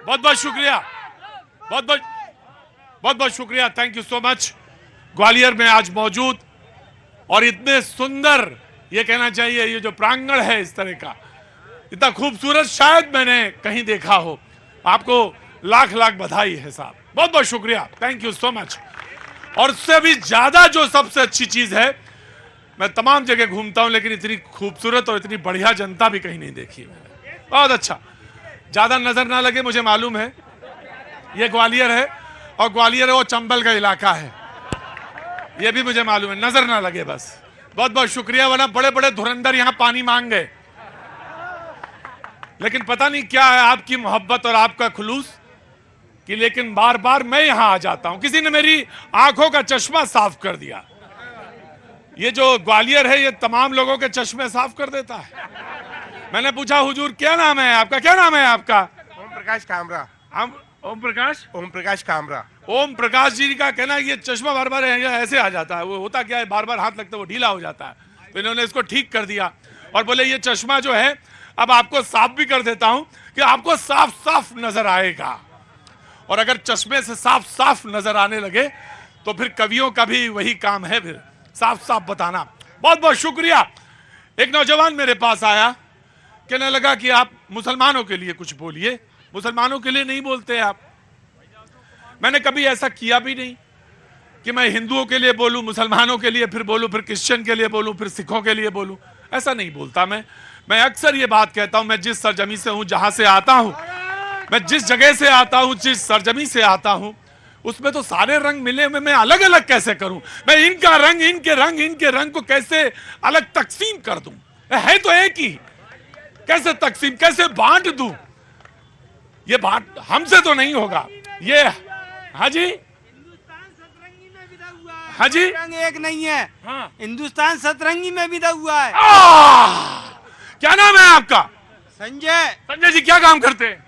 बहुत बहुत शुक्रिया, बहुत बहुत बहुत बहुत शुक्रिया, thank you so much. Gwalior में आज मौजूद और इतने सुंदर, ये कहना चाहिए, ये जो प्रांगण है इस तरह का इतना खूबसूरत शायद मैंने कहीं देखा हो। आपको लाख लाख बधाई है साहब, बहुत बहुत शुक्रिया, थैंक यू सो मच। और उससे भी ज्यादा जो सबसे अच्छी चीज है, मैं तमाम जगह घूमता हूं लेकिन इतनी खूबसूरत और इतनी बढ़िया जनता भी कहीं नहीं देखी मैंने। बहुत अच्छा, ज्यादा नजर ना लगे, मुझे मालूम है ये ग्वालियर है और ग्वालियर वो चंबल का इलाका है, ये भी मुझे मालूम है, नजर ना लगे बस। बहुत बहुत शुक्रिया, वरना बड़े बड़े धुरंधर यहां पानी मांग गए, लेकिन पता नहीं क्या है आपकी मोहब्बत और आपका खुलूस कि लेकिन बार बार मैं यहां आ जाता हूं। किसी ने मेरी आंखों का चश्मा साफ कर दिया। ये जो ग्वालियर है ये तमाम लोगों के चश्मे साफ कर देता है। मैंने पूछा हुजूर क्या नाम है आपका, क्या नाम है आपका? ओम प्रकाश कामरा। हम ओम प्रकाश, ओम प्रकाश कामरा। ओम प्रकाश जी का कहना है ये चश्मा बार बार ऐसे आ जाता है, वो होता क्या है बार बार हाथ लगता है वो ढीला हो जाता है, तो इन्होंने इसको ठीक कर दिया और बोले ये चश्मा जो है अब आपको साफ भी कर देता हूं कि आपको साफ साफ नजर आएगा। और अगर चश्मे से साफ साफ नजर आने लगे तो फिर कवियों का भी वही काम है, फिर साफ साफ बताना। बहुत बहुत शुक्रिया। एक नौजवान मेरे पास आया, कहने लगा कि आप मुसलमानों के लिए कुछ बोलिए। मुसलमानों के लिए नहीं बोलते आप। मैंने कभी ऐसा किया भी नहीं कि मैं हिंदुओं के लिए बोलूं, मुसलमानों के लिए फिर बोलूं, फिर क्रिश्चियन के लिए बोलूं, फिर सिखों के लिए बोलूं, ऐसा नहीं बोलता मैं अक्सर ये बात कहता हूं, मैं जिस सरजमी से हूं, जहां से आता हूं, मैं जिस जगह से आता हूं, जिस सरजमी से आता हूं, उसमें तो सारे रंग मिले हुए, मैं अलग अलग कैसे करूं? मैं इनका रंग, इनके रंग को कैसे अलग तकसीम कर दूं? है तो एक ही, कैसे तकसीम, कैसे बांट दूं? ये बात हमसे तो नहीं होगा ये। हाँ जी, हाँ जी, रंग एक नहीं है। हाँ, हिंदुस्तान सतरंगी में विदा हुआ है। क्या नाम है आपका? संजय। संजय जी क्या काम करते हैं?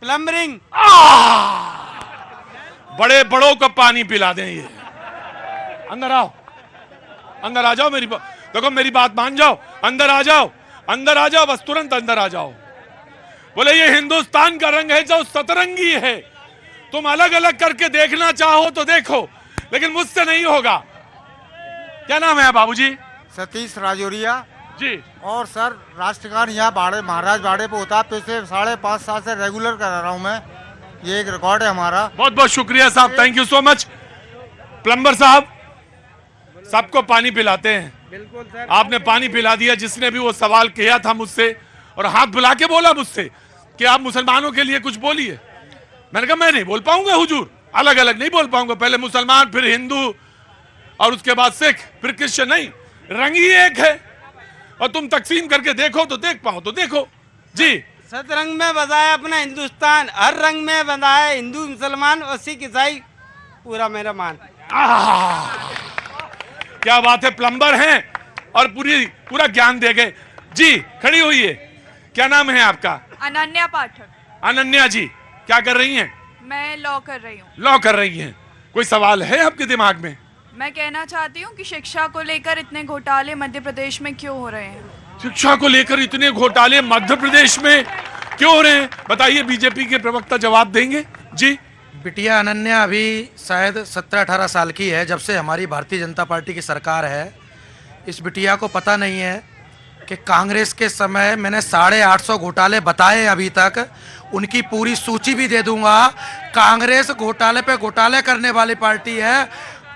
प्लम्बरिंग। बड़े बड़ों को पानी पिला दें ये। अंदर आओ, अंदर आ जाओ, देखो मेरी बात मान जाओ, अंदर आ जाओ, अंदर आ जाओ, बस तुरंत अंदर आ जाओ। बोले ये हिंदुस्तान का रंग है जो सतरंगी है, तुम अलग अलग करके देखना चाहो तो देखो, लेकिन मुझसे नहीं होगा। क्या नाम है बाबूजी? सतीश राजौरिया जी। और सर राष्ट्रगान यहाँ बाड़े महाराज बाड़े पे होता है, पिछले 5.5 साल से रेगुलर करा रहा हूँ मैं, ये एक रिकॉर्ड है हमारा। बहुत बहुत शुक्रिया साहब, thank you so much. Plumber साहब सबको पानी पिलाते हैं, बिल्कुल सर, आपने पानी पिला दिया। जिसने भी वो सवाल किया था मुझसे और हाथ बुला के बोला मुझसे कि आप मुसलमानों के लिए कुछ बोलिए, मैंने कहा मैं नहीं बोल पाऊंगा हुजूर, अलग अलग नहीं बोल पाऊंगा, पहले मुसलमान फिर हिंदू और उसके बाद सिख फिर क्रिश्चियन, नहीं, रंग ही एक है और तुम तकसीम करके देखो तो देख पाओ तो देखो जी। सतरंग में बंधा है अपना हिंदुस्तान, हर रंग में बंधा है, हिंदू मुसलमान और सिख ईसाई पूरा मेरा मान। क्या बात है, प्लम्बर हैं और पूरा ज्ञान दे गए जी। खड़ी हुई है, क्या नाम है आपका? अनन्या पाठक। अनन्या जी क्या कर रही हैं? मैं लॉ कर रही हूँ। लॉ कर रही हैं। कोई सवाल है आपके दिमाग में? मैं कहना चाहती हूँ कि शिक्षा को लेकर इतने घोटाले मध्य प्रदेश में क्यों हो रहे हैं? शिक्षा को लेकर इतने घोटाले मध्य प्रदेश में क्यों हो रहे हैं, बताइए, बीजेपी के प्रवक्ता जवाब देंगे जी। बिटिया अनन्या अभी शायद 17-18 साल की है, जब से हमारी भारतीय जनता पार्टी की सरकार है। इस बिटिया को पता नहीं है कि कांग्रेस के समय मैंने 850 घोटाले बताए अभी तक, उनकी पूरी सूची भी दे दूंगा। कांग्रेस घोटाले पे घोटाले करने वाली पार्टी है।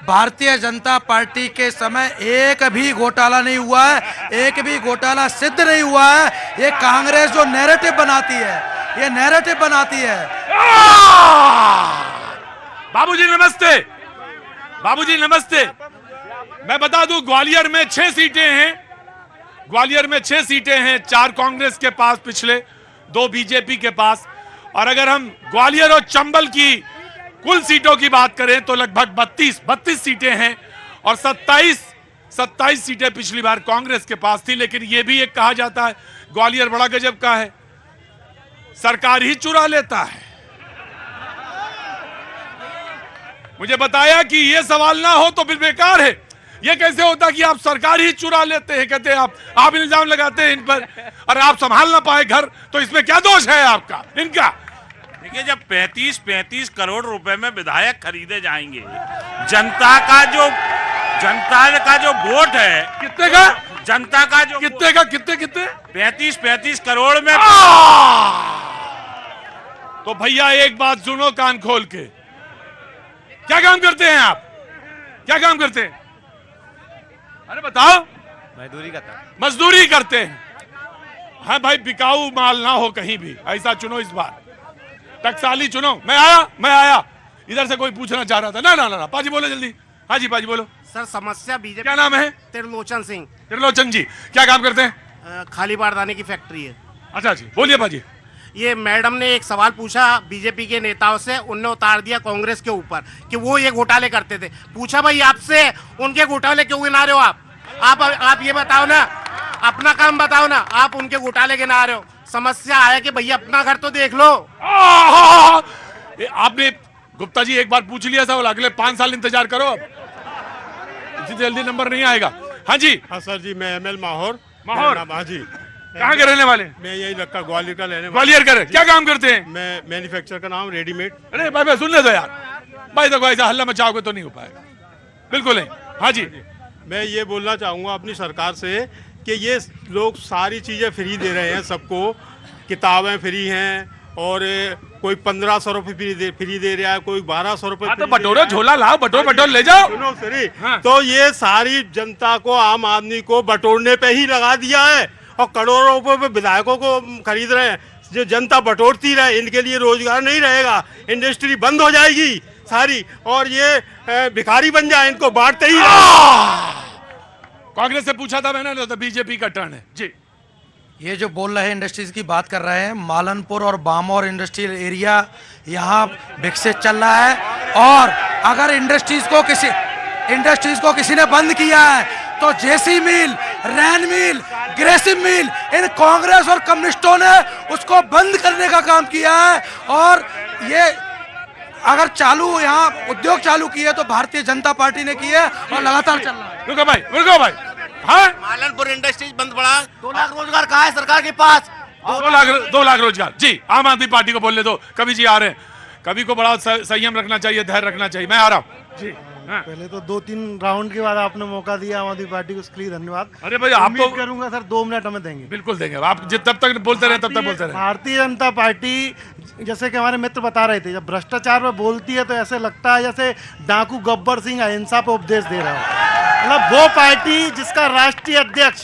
भारतीय जनता पार्टी के समय एक भी घोटाला नहीं हुआ है, एक भी घोटाला सिद्ध नहीं हुआ है। ये कांग्रेस जो नैरेटिव बनाती है, ये नैरेटिव बनाती है। बाबूजी नमस्ते, बाबूजी नमस्ते। मैं बता दूं ग्वालियर में 6 सीटें हैं, ग्वालियर में 6 सीटें हैं, 4 कांग्रेस के पास, पिछले 2 बीजेपी के पास। और अगर हम ग्वालियर और चंबल की कुल सीटों की बात करें तो लगभग 32 सीटें हैं और 27 सीटें पिछली बार कांग्रेस के पास थी। लेकिन यह भी एक कहा जाता है ग्वालियर बड़ा गजब का है, सरकार ही चुरा लेता है। मुझे बताया कि यह सवाल ना हो तो फिर बेकार है। यह कैसे होता कि आप सरकार ही चुरा लेते हैं, कहते हैं आप इल्जाम लगाते हैं इन पर और आप संभाल ना पाए घर, तो इसमें क्या दोष है आपका, इनका? देखिए, जब 35 करोड़ रुपए में विधायक खरीदे जाएंगे, जनता का जो वोट है, कितने का? जनता का जो कितने का? कितने 35 करोड़ में तो भैया एक बात सुनो कान खोल के, क्या काम करते हैं आप? क्या काम करते हैं? अरे बताओ। मजदूरी करते हैं। हाँ भाई, बिकाऊ माल ना हो कहीं भी, ऐसा चुनो इस बार, टकसाली चुनो। मैं आया इधर से कोई पूछना चाह रहा था। ना पाजी बोलो जल्दी। हाँ जी पाजी बोलो। सर, समस्या बीजेपी। क्या नाम है? त्रिलोचन सिंह। त्रिलोचन जी, क्या काम करते हैं? खाली बारदाने की फैक्ट्री है। अच्छा जी, बोलिए पाजी। ये मैडम ने एक सवाल पूछा बीजेपी के नेताओं से, उनने उतार दिया कांग्रेस के ऊपर कि वो ये घोटाले करते थे। पूछा भाई आपसे, उनके घोटाले क्यों गिना रहे हो आप ये बताओ ना, अपना काम बताओ ना, आप उनके घोटाले गिना रहे हो। समस्या है कि भैया अपना घर तो देख लो। आपने गुप्ता जी एक बार पूछ लिया था, अगले 5 साल इंतजार करो, अब इतनी जल्दी नंबर नहीं आएगा। हाँ जी। हाँ सर जी, मैं ML माहौर। हाँ जी। कहाँ के रहने वाले? मैं यही लगता ग्वालियर का रहने वाला। ग्वालियर का। क्या काम करते हैं? मैं मैन्युफैक्चर का नाम रेडीमेड। अरे भाई सुन ले दो यार भाई, देखो ऐसा हल्ला मचाओगे तो नहीं हो पाएगा, बिल्कुल नहीं। हाँ जी। मैं ये बोलना चाहूँगा अपनी सरकार से कि ये लोग सारी चीज़ें फ्री दे रहे हैं सबको, किताबें फ्री हैं, और कोई 1500 रुपये फ्री दे रहा है, कोई 1200 रुपये। तो बटोरो झोला लाओ, बटोर ले जाओ। सुनो सरी, हाँ। तो ये सारी जनता को, आम आदमी को बटोरने पे ही लगा दिया है, और करोड़ों रुपए पे विधायकों को खरीद रहे हैं। जो जनता बटोरती रहे, इनके लिए रोजगार नहीं रहेगा, इंडस्ट्री बंद हो जाएगी सारी, और ये भिखारी बन जाए, इनको बांटते ही कांग्रेस से पूछा था मैंने, तो बीजेपी का टर्न है जी। ये जो बोल रहे हैं इंडस्ट्रीज की बात कर रहे हैं, मालनपुर और बामौर इंडस्ट्रियल एरिया यहाँ विकसित चल रहा है, और अगर इंडस्ट्रीज को किसी ने बंद किया है तो जेसी मिल, रैन मिल, ग्रेसिम मिल, इन कांग्रेस और कम्युनिस्टों ने उसको बंद करने का काम किया है। और ये अगर यहाँ उद्योग चालू किए तो भारतीय जनता पार्टी ने किए, और लगातार चल रहा है। रुको भाई। हाँ, मालनपुर इंडस्ट्रीज बंद पड़ा। 2 लाख रोजगार कहाँ है सरकार के पास? 2 लाख रोजगार जी। आम आदमी पार्टी को बोलने दो, कवि जी आ रहे हैं, कवि को बड़ा संयम रखना चाहिए, धैर्य रखना चाहिए। मैं आ रहा हूँ जी। हाँ। पहले तो 2-3 राउंड के बाद आपने मौका दिया आम आदमी पार्टी को, उसके लिए धन्यवाद। अरे भाई, आपको करूंगा सर, 2 मिनट हमें देंगे। बिल्कुल देंगे, आप तब तक बोलते रहे, तब तक बोलते रहे। भारतीय जनता पार्टी, जैसे कि हमारे मित्र बता रहे थे, जब भ्रष्टाचार पे बोलती है तो ऐसे लगता है जैसे डाकू गब्बर सिंह अहिंसा पे उपदेश दे रहा हो। मतलब वो पार्टी जिसका राष्ट्रीय अध्यक्ष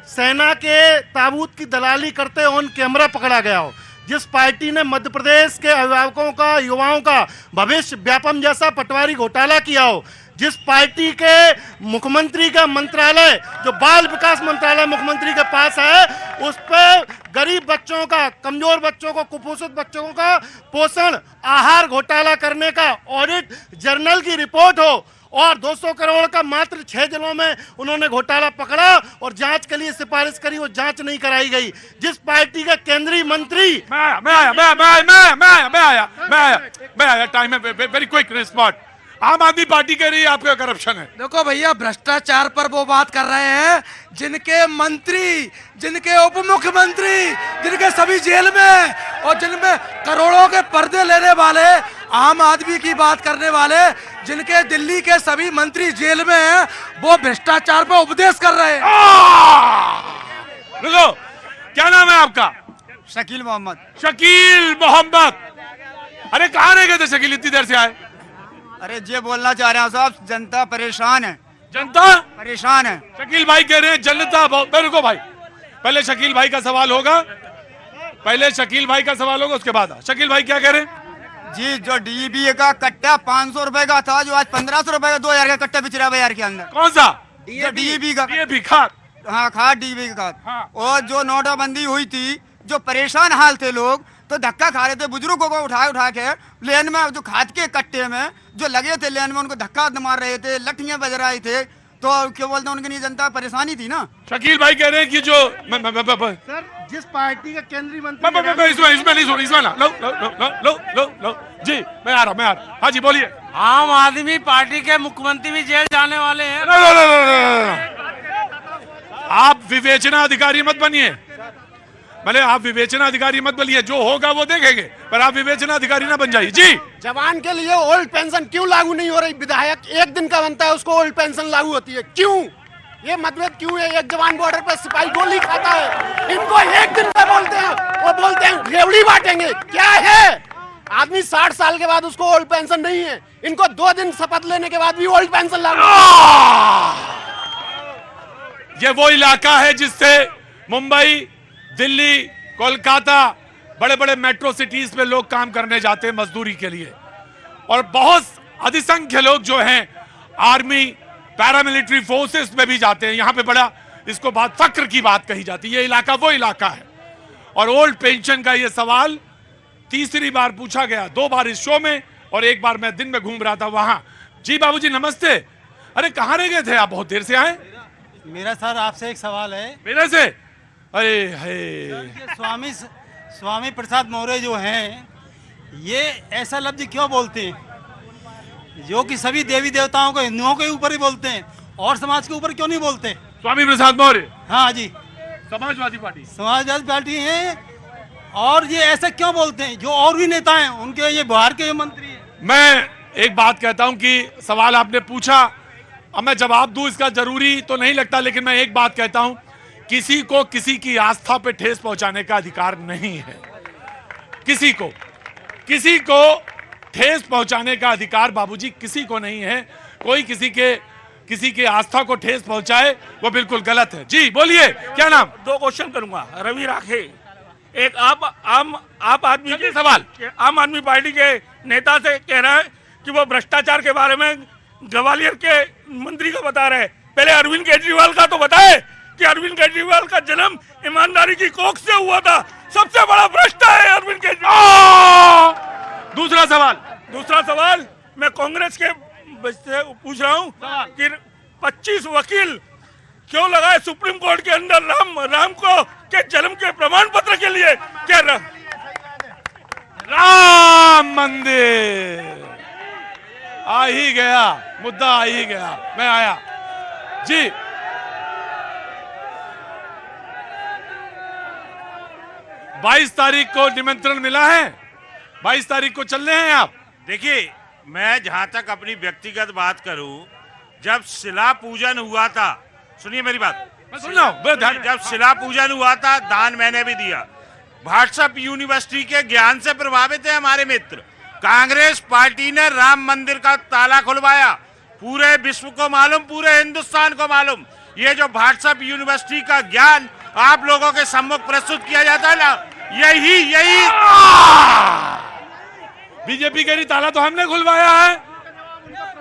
सेना के ताबूत की दलाली करते ऑन कैमरा पकड़ा गया हो, जिस पार्टी ने मध्य प्रदेश के अभिभावकों का, युवाओं का भविष्य व्यापम जैसा पटवारी घोटाला किया हो, जिस पार्टी के मुख्यमंत्री का मंत्रालय, जो बाल विकास मंत्रालय मुख्यमंत्री के पास है, उस पर गरीब बच्चों का, कमजोर बच्चों को, कुपोषित बच्चों का पोषण आहार घोटाला करने का ऑडिट जर्नल की रिपोर्ट हो, और 200 करोड़ का मात्र 6 जिलों में उन्होंने घोटाला पकड़ा और जांच के लिए सिफारिश करी, वो जांच नहीं कराई गई। जिस पार्टी का केंद्रीय मंत्री मैं आया टाइम है, वेरी क्विक रिस्पॉन्ड। आम आदमी पार्टी कह रही है आपका करप्शन है। देखो भैया, भ्रष्टाचार पर वो बात कर रहे हैं जिनके मंत्री, जिनके उप मुख्यमंत्री, जिनके सभी जेल में, और जिनमें करोड़ों के पर्दे लेने वाले, आम आदमी की बात करने वाले, जिनके दिल्ली के सभी मंत्री जेल में हैं, वो भ्रष्टाचार पर उपदेश कर रहे हैं। रुको, क्या नाम है आपका? शकील मोहम्मद। शकील मोहम्मद। अरे कहाँ रह गए थे शकील, इतनी देर से आए? अरे ये बोलना चाह रहे हैं साहब, जनता परेशान है। जनता परेशान है। शकील भाई कह रहे हैं जनता बहुत। रुको भाई, पहले शकील भाई का सवाल होगा, उसके बाद शकील भाई क्या कह रहे हैं? जी, जो डीबी का कट्टा 500 रुपए का था, जो आज 1500 रुपए का 2000 का कट्टा बिच रहा है बाजार के अंदर। कौन सा? डीबी का। डीएपी खाद। हाँ, खाद, डीबी का खाद। हाँ। और जो नोटबंदी हुई थी, जो परेशान हाल थे लोग, तो धक्का खा रहे थे, बुजुर्गों को उठा के लेन में, जो खाद के कट्टे में जो लगे थे लेन में, उनको धक्का मार रहे थे, लठियां बज रही थे, तो क्या बोलते हैं, उनके लिए जनता परेशानी थी ना। शकील भाई कह रहे हैं कि जो सर, जिस पार्टी का केंद्रीय मंत्री, इसमें ना लो जी, मैं आ रहा। हाँ जी बोलिए। आम आदमी पार्टी के मुख्यमंत्री भी जेल जाने वाले हैं। आप विवेचना अधिकारी मत बनिए। भले आप विवेचना अधिकारी मत बनिए, जो होगा वो देखेंगे, पर आप विवेचना अधिकारी ना बन जाइए। जी, जवान के लिए ओल्ड पेंशन क्यों लागू नहीं हो रही? विधायक एक दिन का बनता है, उसको ओल्ड पेंशन लागू होती है, क्यों? ये मतभेद क्यों है? एक जवान बॉर्डर पर सिपाही गोली खाता है, इनको एक दिन का बोलते हैं, वो बोलते हैं रेवड़ी बांटेंगे। क्या है? आदमी 60 साल के बाद उसको ओल्ड पेंशन नहीं है, इनको 2 दिन शपथ लेने के बाद भी ओल्ड पेंशन लागू। ये वो इलाका है जिससे मुंबई, दिल्ली, कोलकाता, बड़े बड़े मेट्रो सिटीज में लोग काम करने जाते हैं मजदूरी के लिए, और बहुत अधिसंख्य लोग जो हैं आर्मी, पैरामिलिट्री फोर्सेस में भी जाते हैं। यहां पे बड़ा इसको बात फक्र की बात कही जाती है। ये इलाका वो इलाका है। और ओल्ड पेंशन का ये सवाल तीसरी बार पूछा गया, 2 बार इस शो में और 1 बार मैं दिन में घूम रहा था वहां। जी बाबूजी नमस्ते। अरे कहां रह गए थे आप, बहुत देर से आए? मेरा सर आपसे एक सवाल है। मेरे से? अरे है स्वामी प्रसाद मौर्य जो हैं, ये ऐसा लफ्ज क्यों बोलते हैं जो कि सभी देवी देवताओं को, हिंदुओं के ऊपर ही बोलते हैं, और समाज के ऊपर क्यों नहीं बोलते? स्वामी प्रसाद मौर्य? हाँ जी, समाजवादी पार्टी। समाजवादी पार्टी है, और ये ऐसा क्यों बोलते हैं? जो और भी नेता हैं उनके, ये बिहार के मंत्री हैं। मैं एक बात कहता हूं कि सवाल आपने पूछा, अब मैं जवाब दूं इसका जरूरी तो नहीं लगता, लेकिन मैं एक बात कहता हूं, किसी को किसी की आस्था पे ठेस पहुंचाने का अधिकार नहीं है। किसी को ठेस पहुंचाने का अधिकार बाबूजी किसी को नहीं है। कोई किसी के आस्था को ठेस पहुंचाए वो बिल्कुल गलत है। जी बोलिए, क्या नाम? 2 क्वेश्चन करूंगा। रवि राखे, एक आम आदमी के सवाल, आम आदमी पार्टी के नेता से कह रहा है कि वो भ्रष्टाचार के बारे में ग्वालियर के मंत्री को बता रहे हैं। पहले अरविंद केजरीवाल का तो बताए कि अरविंद केजरीवाल का जन्म ईमानदारी की कोख से हुआ था। सबसे बड़ा भ्रष्ट है अरविंद केजरीवाल। दूसरा सवाल मैं कांग्रेस के से पूछ रहा हूँ कि 25 वकील क्यों लगाए सुप्रीम कोर्ट के अंदर राम को के जन्म के प्रमाण पत्र के लिए? क्या राम मंदिर आ ही गया, मुद्दा आ ही गया, मैं आया। जी, बाईस तारीख को निमंत्रण मिला है, 22 तारीख को चल रहे हैं आप? देखिए, मैं जहां तक अपनी व्यक्तिगत बात करूं, जब शिला पूजन हुआ था, सुनिए मेरी बात, मैं सुन रहा हूं। जब शिला पूजन हुआ था, दान मैंने भी दिया। व्हाट्सएप यूनिवर्सिटी के ज्ञान से प्रभावित है हमारे मित्र। कांग्रेस पार्टी ने राम मंदिर का ताला खुलवाया, पूरे विश्व को मालूम, पूरे हिंदुस्तान को मालूम। ये जो व्हाट्सएप यूनिवर्सिटी का ज्ञान आप लोगों के सम्मुख प्रस्तुत किया जाता है ना, यही बीजेपी कह रही ताला तो हमने खुलवाया है।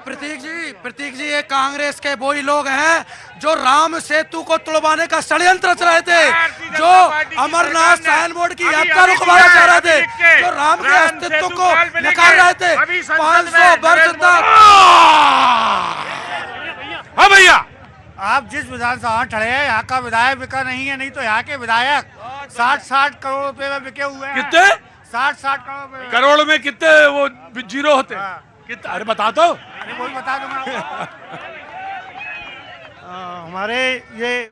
प्रतीक जी, ये कांग्रेस के वही लोग हैं जो राम सेतु को तोड़वाने का षड्यंत्र रच रहे थे, जो अमरनाथ साइन बोर्ड की यात्रा रुकवाना चाह रहे थे, जो राम के अस्तित्व को नकार रहे थे 500 वर्ष तक। हाँ भैया, आप जिस विधानसभा में खड़े हैं, यहाँ का विधायक बिका नहीं है, नहीं तो यहाँ के विधायक 60-60 करोड़ रुपए में बिके हुए हैं। कितने? 60-60 करोड़ में कितने वो जीरो होते? कितना? अरे बता दो। वही बता दूंगा। हमारे ये